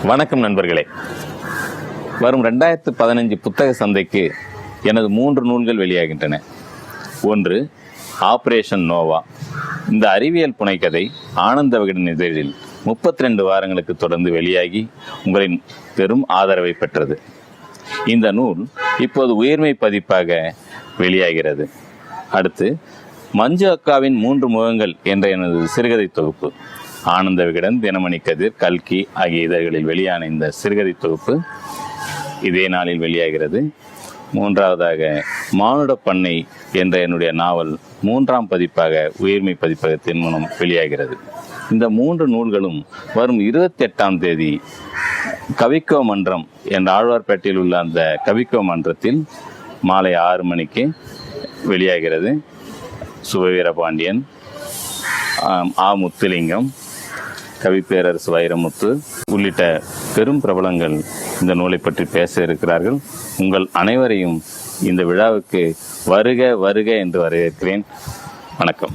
வணக்கம் நண்பர்களே. வரும் 2015 புத்தக சந்தைக்கு எனது 3 நூல்கள் வெளியாகின்றன. ஒன்று ஆபரேஷன் நோவா. இந்த அறிவியல் புனைக்கதை ஆனந்த விகடன் இதழில் 32 வாரங்களுக்கு தொடர்ந்து வெளியாகி உங்களின் பெரும் ஆதரவை பெற்றது. இந்த நூல் இப்போது உயர்மை பதிப்பாக வெளியாகிறது. அடுத்து மஞ்சு அக்காவின் 3 முகங்கள் என்ற எனது சிறுகதை தொகுப்பு. ஆனந்த விகடன், தினமணி கதிர், கல்கி ஆகிய இதழ்களில் வெளியான இந்த சிறுகதை தொகுப்பு இதே நாளில் வெளியாகிறது. மூன்றாவதாக மானுட பண்ணை என்ற என்னுடைய நாவல் 3ஆம் பதிப்பாக உயர்மை பதிப்பகத்தின் மூலம் வெளியாகிறது. இந்த 3 நூல்களும் வரும் 28ஆம் தேதி கவிக்கோ மன்றம் என்ற ஆழ்வார்பேட்டையில் உள்ள அந்த கவிக்கோ மன்றத்தில் மாலை 6 மணிக்கு வெளியாகிறது. சுபவீரபாண்டியன், முத்துலிங்கம், கவிப்பேரரசு வைரமுத்து உள்ளிட்ட பெரும் பிரபலங்கள் இந்த நூலை பற்றி பேச இருக்கிறார்கள். உங்கள் அனைவரையும் இந்த விழாவுக்கு வருக வருக என்று வரவேற்கிறேன். வணக்கம்.